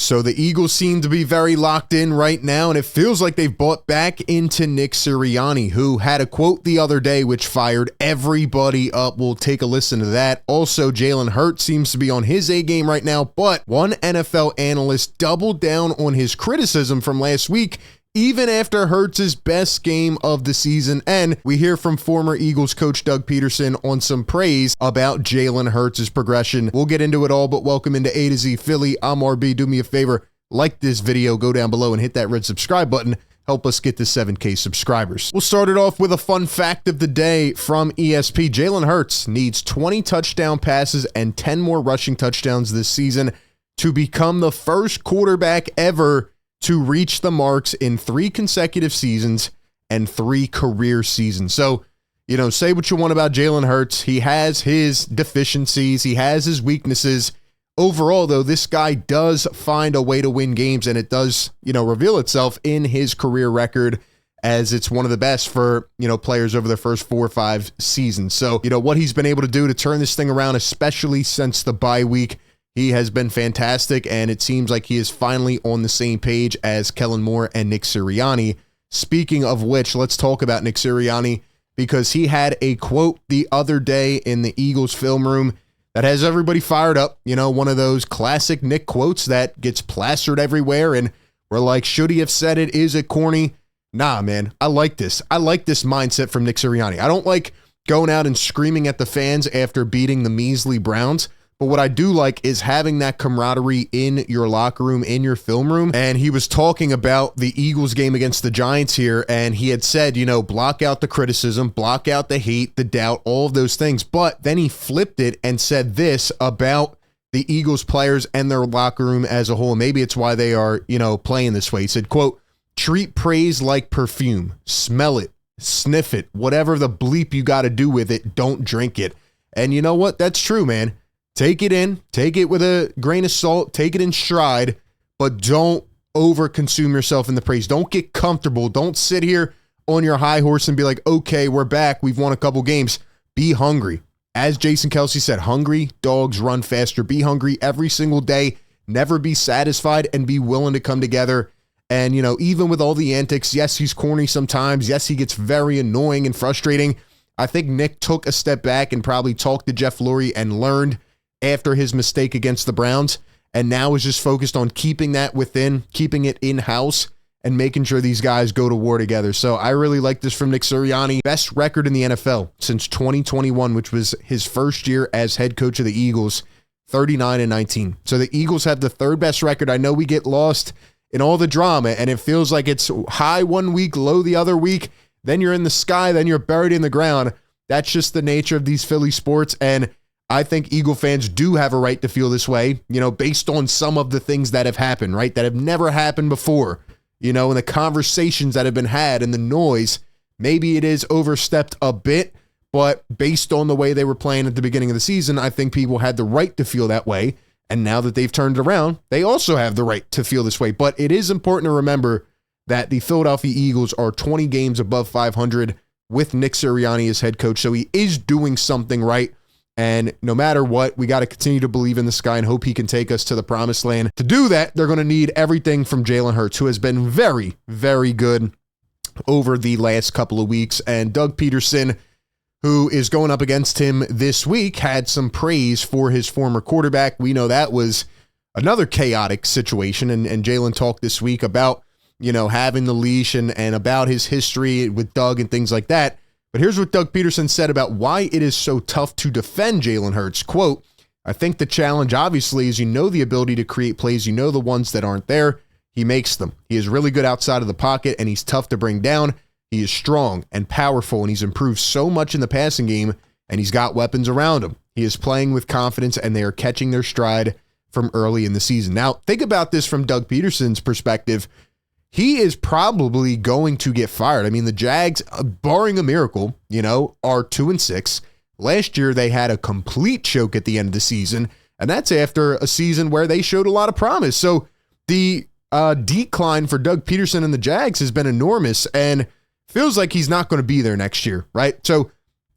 So the Eagles seem to be very locked in right now, and it feels like they've bought back into Nick Sirianni, who had a quote the other day which fired everybody up. We'll take a listen to that. Also, Jalen Hurts seems to be on his A game right now, but one NFL analyst doubled down on his criticism from last week, even after Hurts' best game of the season. And we hear from former Eagles coach Doug Pederson on some praise about Jalen Hurts' progression. We'll get into it all, but welcome into A to Z Philly. I'm RB. Do me a favor, like this video, go down below and hit that red subscribe button. Help us get to 7K subscribers. We'll start it off with a fun fact of the day from ESP. Jalen Hurts needs 20 touchdown passes and 10 more rushing touchdowns this season to become the first quarterback ever to reach the marks in 3 consecutive seasons and 3 career seasons. So, say what you want about Jalen Hurts. He has his deficiencies. He has his weaknesses. Overall, though, this guy does find a way to win games, and it does, reveal itself in his career record as it's one of the best for, players over their first 4 or 5 seasons. So, what he's been able to do to turn this thing around, especially since the bye week, he has been fantastic, and it seems like he is finally on the same page as Kellen Moore and Nick Sirianni. Speaking of which, let's talk about Nick Sirianni, because he had a quote the other day in the Eagles film room that has everybody fired up. One of those classic Nick quotes that gets plastered everywhere, and we're like, should he have said it? Is it corny? Nah, man, I like this. I like this mindset from Nick Sirianni. I don't like going out and screaming at the fans after beating the measly Browns. But what I do like is having that camaraderie in your locker room, in your film room. And he was talking about the Eagles game against the Giants here, and he had said, block out the criticism, block out the hate, the doubt, all of those things. But then he flipped it and said this about the Eagles players and their locker room as a whole. Maybe it's why they are, playing this way. He said, quote, treat praise like perfume, smell it, sniff it, whatever the bleep you got to do with it, don't drink it. And you know what? That's true, man. Take it in, take it with a grain of salt, take it in stride, but don't over-consume yourself in the praise. Don't get comfortable. Don't sit here on your high horse and be like, okay, we're back. We've won a couple games. Be hungry. As Jason Kelsey said, hungry dogs run faster. Be hungry every single day. Never be satisfied and be willing to come together. And, even with all the antics, yes, he's corny sometimes. Yes, he gets very annoying and frustrating. I think Nick took a step back and probably talked to Jeff Lurie and learned after his mistake against the Browns, and now is just focused on keeping that within, keeping it in-house, and making sure these guys go to war together. So I really like this from Nick Sirianni. Best record in the NFL since 2021, which was his first year as head coach of the Eagles, 39-19. So the Eagles have the 3rd best record. I know we get lost in all the drama, and it feels like it's high one week, low the other week. Then you're in the sky, then you're buried in the ground. That's just the nature of these Philly sports, and I think Eagle fans do have a right to feel this way, based on some of the things that have happened, right? That have never happened before, and the conversations that have been had and the noise. Maybe it is overstepped a bit, but based on the way they were playing at the beginning of the season, I think people had the right to feel that way. And now that they've turned it around, they also have the right to feel this way. But it is important to remember that the Philadelphia Eagles are 20 games above 500 with Nick Sirianni as head coach. So he is doing something right. And no matter what, we got to continue to believe in this guy and hope he can take us to the promised land. To do that, they're going to need everything from Jalen Hurts, who has been very, very good over the last couple of weeks. And Doug Pederson, who is going up against him this week, had some praise for his former quarterback. We know that was another chaotic situation. And Jalen talked this week about, having the leash and about his history with Doug and things like that. But here's what Doug Pederson said about why it is so tough to defend Jalen Hurts. Quote, I think the challenge, obviously, is the ability to create plays. The ones that aren't there. He makes them. He is really good outside of the pocket, and he's tough to bring down. He is strong and powerful, and he's improved so much in the passing game, and he's got weapons around him. He is playing with confidence, and they are catching their stride from early in the season. Now, think about this from Doug Pederson's perspective. He is probably going to get fired. I mean, the Jags, barring a miracle, are 2-6. Last year, they had a complete choke at the end of the season, and that's after a season where they showed a lot of promise. So the decline for Doug Pederson and the Jags has been enormous, and feels like he's not going to be there next year, right? So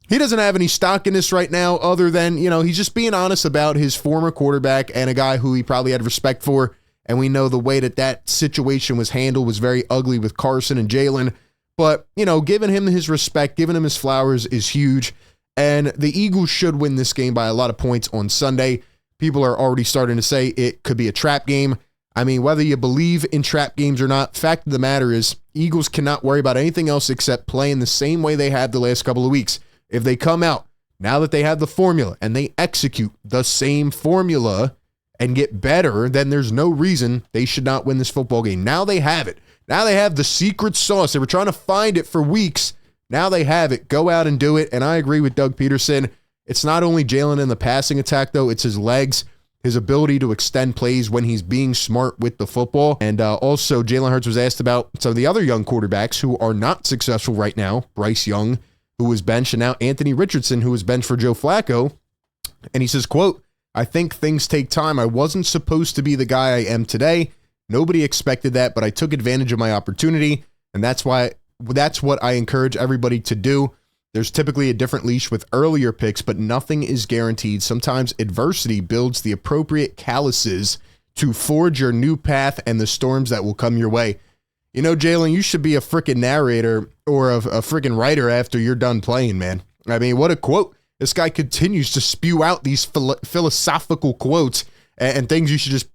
he doesn't have any stock in this right now other than, he's just being honest about his former quarterback and a guy who he probably had respect for And we know the way that situation was handled was very ugly with Carson and Jalen. But, giving him his respect, giving him his flowers is huge. And the Eagles should win this game by a lot of points on Sunday. People are already starting to say it could be a trap game. I mean, whether you believe in trap games or not, fact of the matter is Eagles cannot worry about anything else except playing the same way they have the last couple of weeks. If they come out, now that they have the formula, and they execute the same formula and get better, then there's no reason they should not win this football game. Now they have it. Now they have the secret sauce. They were trying to find it for weeks. Now they have it. Go out and do it. And I agree with Doug Pederson. It's not only Jalen in the passing attack, though. It's his legs, his ability to extend plays when he's being smart with the football. And also, Jalen Hurts was asked about some of the other young quarterbacks who are not successful right now. Bryce Young, who was benched, and now Anthony Richardson, who was benched for Joe Flacco. And he says, quote, "I think things take time. I wasn't supposed to be the guy I am today. Nobody expected that, but I took advantage of my opportunity. And that's what I encourage everybody to do. There's typically a different leash with earlier picks, but nothing is guaranteed. Sometimes adversity builds the appropriate calluses to forge your new path and the storms that will come your way." Jalen, you should be a freaking narrator or a freaking writer after you're done playing, man. I mean, what a quote. This guy continues to spew out these philosophical quotes and things you should just,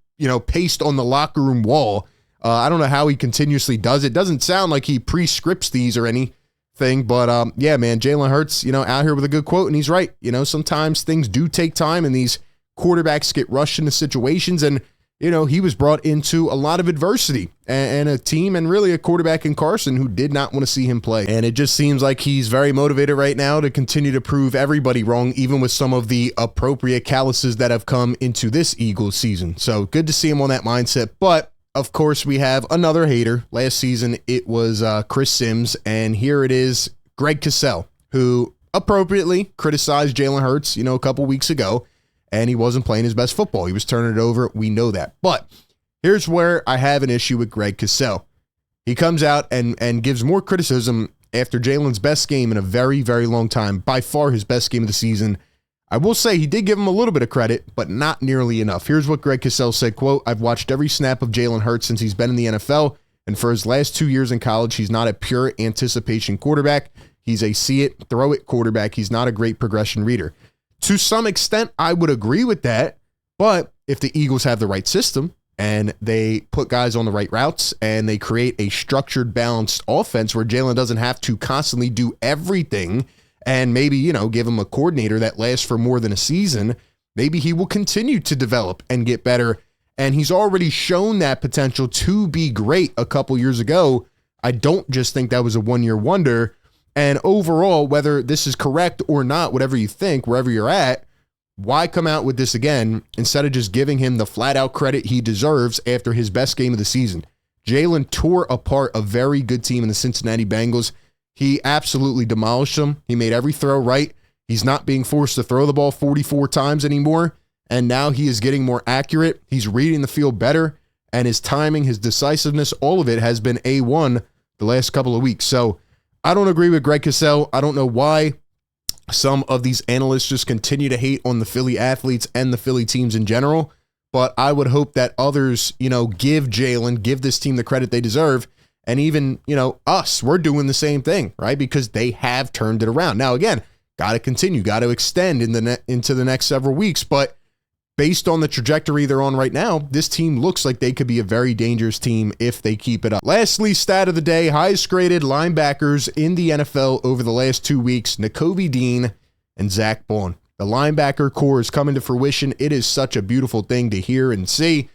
paste on the locker room wall. I don't know how he continuously does it. Doesn't sound like he pre-scripts these or anything, but yeah, man, Jalen Hurts, out here with a good quote, and he's right. Sometimes things do take time, and these quarterbacks get rushed into situations, and he was brought into a lot of adversity and a team and really a quarterback in Carson who did not want to see him play. And it just seems like he's very motivated right now to continue to prove everybody wrong, even with some of the appropriate calluses that have come into this Eagles season. So good to see him on that mindset. But of course, we have another hater. Last season, it was Chris Sims. And here it is, Greg Cassell, who appropriately criticized Jalen Hurts, a couple weeks ago. And he wasn't playing his best football. He was turning it over. We know that. But here's where I have an issue with Greg Cassell. He comes out and gives more criticism after Jalen's best game in a very, very long time. By far his best game of the season. I will say he did give him a little bit of credit, but not nearly enough. Here's what Greg Cassell said, quote, "I've watched every snap of Jalen Hurts since he's been in the NFL. And for his last 2 years in college, he's not a pure anticipation quarterback. He's a see it, throw it quarterback. He's not a great progression reader." To some extent, I would agree with that, but if the Eagles have the right system and they put guys on the right routes and they create a structured, balanced offense where Jalen doesn't have to constantly do everything and maybe, give him a coordinator that lasts for more than a season, maybe he will continue to develop and get better. And he's already shown that potential to be great a couple years ago. I don't just think that was a one-year wonder. And overall, whether this is correct or not, whatever you think, wherever you're at, why come out with this again instead of just giving him the flat-out credit he deserves after his best game of the season? Jalen tore apart a very good team in the Cincinnati Bengals. He absolutely demolished them. He made every throw right. He's not being forced to throw the ball 44 times anymore, and now he is getting more accurate. He's reading the field better, and his timing, his decisiveness, all of it has been A1 the last couple of weeks. So I don't agree with Greg Cassell. I don't know why some of these analysts just continue to hate on the Philly athletes and the Philly teams in general. But I would hope that others, give Jalen, give this team the credit they deserve. And even, us, we're doing the same thing, right? Because they have turned it around. Now, again, got to continue, got to extend into the next several weeks. But based on the trajectory they're on right now, this team looks like they could be a very dangerous team if they keep it up. Lastly, stat of the day, highest graded linebackers in the NFL over the last 2 weeks, Nakobe Dean and Zach Bond. The linebacker core is coming to fruition. It is such a beautiful thing to hear and see.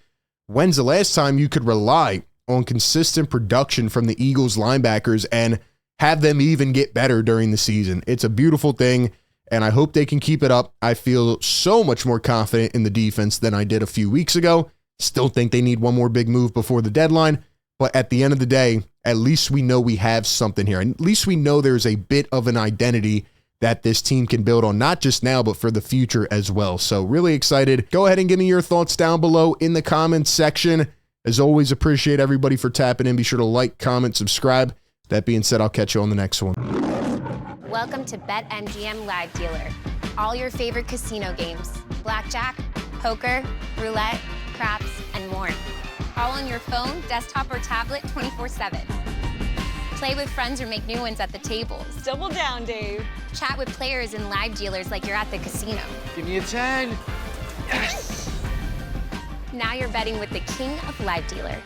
When's the last time you could rely on consistent production from the Eagles linebackers and have them even get better during the season? It's a beautiful thing, and I hope they can keep it up. I feel so much more confident in the defense than I did a few weeks ago. Still think they need one more big move before the deadline, but at the end of the day, at least we know we have something here. And at least we know there's a bit of an identity that this team can build on, not just now, but for the future as well. So really excited. Go ahead and give me your thoughts down below in the comments section. As always, appreciate everybody for tapping in. Be sure to like, comment, subscribe. That being said, I'll catch you on the next one. Welcome to BetMGM Live Dealer. All your favorite casino games, blackjack, poker, roulette, craps, and more. on your phone, desktop, or tablet 24/7. Play with friends or make new ones at the tables. Double down, Dave. Chat with players and live dealers like you're at the casino. Give me a 10. Yes! Now you're betting with the king of live dealer.